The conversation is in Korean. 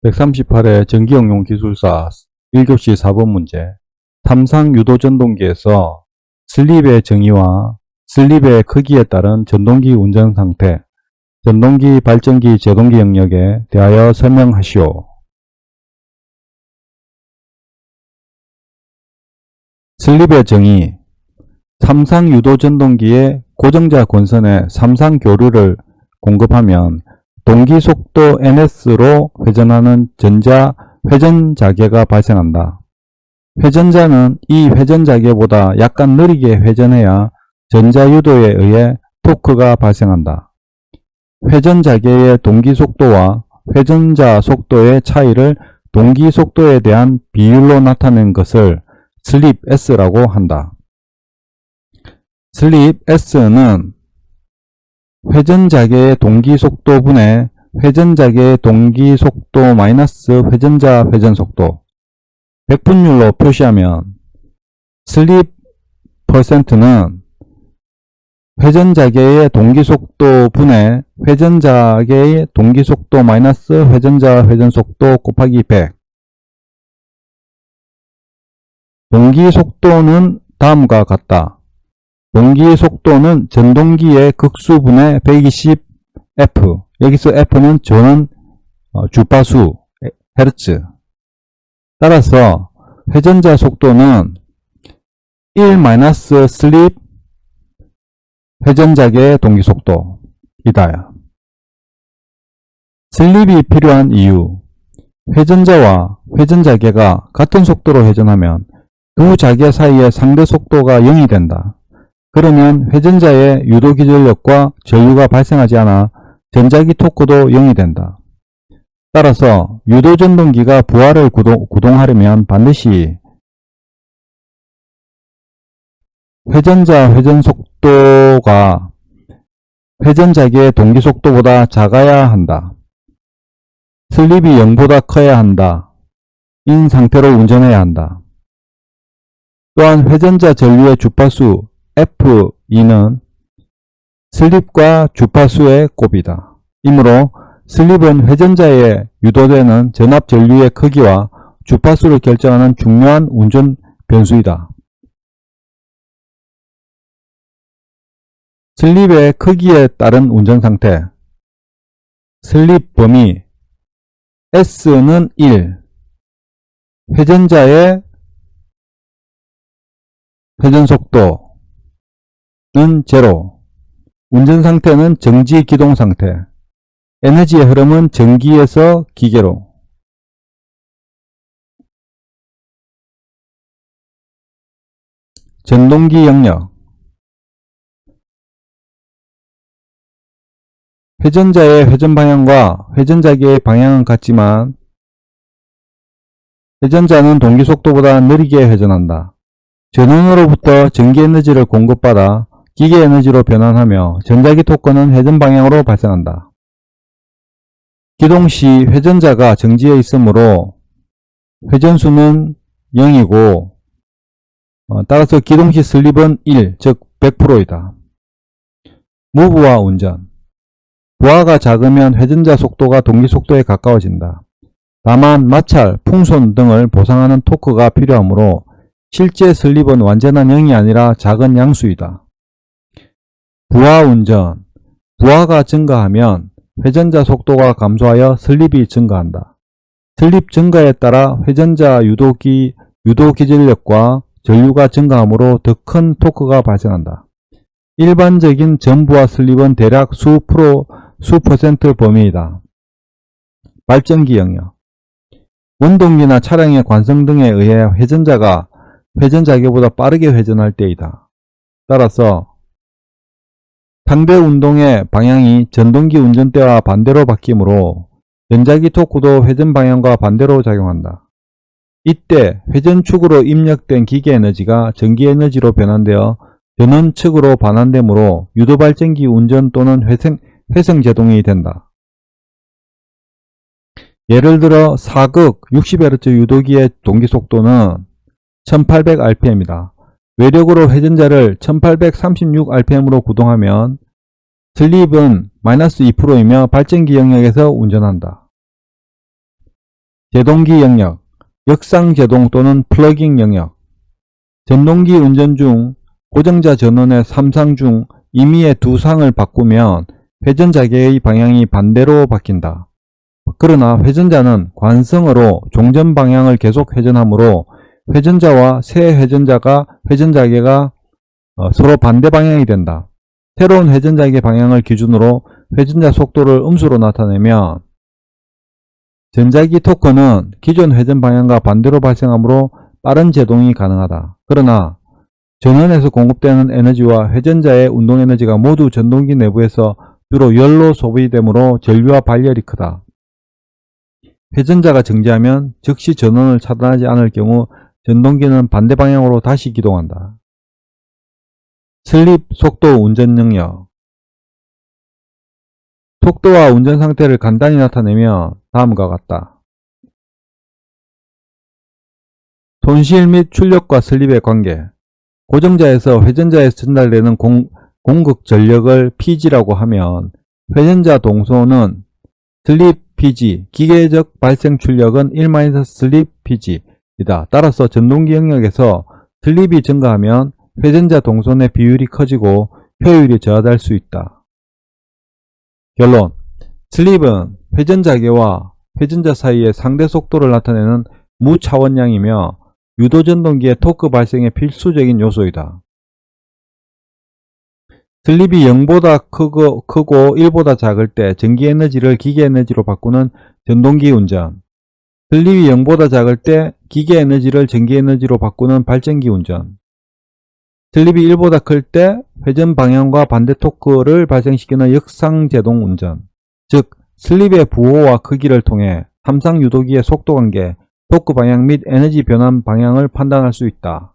138회 전기응용 기술사 1교시 4번 문제. 탐상 유도전동기에서 슬립의 정의와 슬립의 크기에 따른 전동기 운전 상태, 전동기 발전기 제동기 영역에 대하여 설명하시오. 슬립의 정의. 삼상 유도전동기의 고정자 권선에 삼상 교류를 공급하면 동기 속도 ns로 회전하는 전자 회전자계가 발생한다. 회전자는 이 회전자계보다 약간 느리게 회전해야 전자유도에 의해 토크가 발생한다. 회전자계의 동기 속도와 회전자 속도의 차이를 동기 속도에 대한 비율로 나타낸 것을 슬립 S라고 한다. 슬립 S는 회전자계의 동기속도 분의 회전자계의 동기속도 마이너스 회전자 회전속도 100분율로 표시하면 슬립 %는 회전자계의 동기속도 분의 회전자계의 동기속도 마이너스 회전자 회전속도 곱하기 100. 동기속도는 다음과 같다. 동기속도는 전동기의 극수분의 120F. 여기서 F는 저는 주파수, 헤르츠. 따라서 회전자 속도는 1- 슬립 회전자계의 동기속도이다. 슬립이 필요한 이유. 회전자와 회전자계가 같은 속도로 회전하면 두 자계 사이의 상대 속도가 0이 된다. 그러면 회전자의 유도기전력과 전류가 발생하지 않아 전자기 토크도 0이 된다. 따라서 유도전동기가 부하를 구동하려면 반드시 회전자 회전속도가 회전자기의 동기속도보다 작아야 한다. 슬립이 0보다 커야 한다. 인 상태로 운전해야 한다. 또한 회전자 전류의 주파수 F2는 슬립과 주파수의 곱이다. 이므로 슬립은 회전자에 유도되는 전압 전류의 크기와 주파수를 결정하는 중요한 운전 변수이다. 슬립의 크기에 따른 운전 상태. 슬립 범위 S는 1, 회전자의 회전속도는 0, 운전 상태는 정지 기동 상태, 에너지의 흐름은 전기에서 기계로. 전동기 영역. 회전자의 회전 방향과 회전자계의 방향은 같지만 회전자는 동기 속도보다 느리게 회전한다. 전원으로부터 전기 에너지를 공급받아 기계 에너지로 변환하며 전자기 토크는 회전 방향으로 발생한다. 기동 시 회전자가 정지해 있으므로 회전수는 0이고 따라서 기동 시 슬립은 1, 즉 100%이다. 무브와 운전. 부하가 작으면 회전자 속도가 동기 속도에 가까워진다. 다만 마찰, 풍손 등을 보상하는 토크가 필요하므로 실제 슬립은 완전한 0이 아니라 작은 양수이다. 부하 운전. 부하가 증가하면 회전자 속도가 감소하여 슬립이 증가한다. 슬립 증가에 따라 회전자 유도기전력과 전류가 증가하므로 더 큰 토크가 발생한다. 일반적인 전부하 슬립은 대략 수 퍼센트 범위이다. 발전기 영역. 원동기나 차량의 관성 등에 의해 회전자가 회전자계보다 빠르게 회전할 때이다. 따라서 상대 운동의 방향이 전동기 운전대와 반대로 바뀌므로 전자기 토크도 회전 방향과 반대로 작용한다. 이때 회전축으로 입력된 기계 에너지가 전기 에너지로 변환되어 전원 측으로 반환되므로 유도발전기 운전 또는 회생제동이 된다. 예를 들어 4극 60Hz 유도기의 동기속도는 1800rpm이다. 외력으로 회전자를 1836rpm으로 구동하면 슬립은 -2%이며 발전기 영역에서 운전한다. 제동기 영역, 역상제동 또는 플러깅 영역. 전동기 운전 중 고정자 전원의 3상 중 임의의 2상을 바꾸면 회전자계의 방향이 반대로 바뀐다. 그러나 회전자는 관성으로 종전 방향을 계속 회전하므로 회전자와 새 회전자계가 서로 반대 방향이 된다. 새로운 회전자계 방향을 기준으로 회전자 속도를 음수로 나타내면 전자기 토크는 기존 회전 방향과 반대로 발생하므로 빠른 제동이 가능하다. 그러나 전원에서 공급되는 에너지와 회전자의 운동 에너지가 모두 전동기 내부에서 주로 열로 소비되므로 전류와 발열이 크다. 회전자가 정지하면 즉시 전원을 차단하지 않을 경우 전동기는 반대 방향으로 다시 기동한다. 슬립, 속도, 운전 영역. 속도와 운전 상태를 간단히 나타내면 다음과 같다. 손실 및 출력과 슬립의 관계. 고정자에서 회전자에 전달되는 공급 전력을 PG라고 하면 회전자 동소는 슬립 PG, 기계적 발생 출력은 1- 슬립 PG이다. 따라서 전동기 영역에서 슬립이 증가하면 회전자 동선의 비율이 커지고 효율이 저하될 수 있다. 결론. 슬립은 회전자계와 회전자 사이의 상대 속도를 나타내는 무차원량이며 유도전동기의 토크 발생의 필수적인 요소이다. 슬립이 0보다 크고 1보다 작을 때 전기에너지를 기계에너지로 바꾸는 전동기 운전, 슬립이 0보다 작을 때 기계에너지를 전기에너지로 바꾸는 발전기 운전, 슬립이 1보다 클 때 회전 방향과 반대 토크를 발생시키는 역상제동 운전, 즉 슬립의 부호와 크기를 통해 3상 유도기의 속도 관계, 토크 방향 및 에너지 변환 방향을 판단할 수 있다.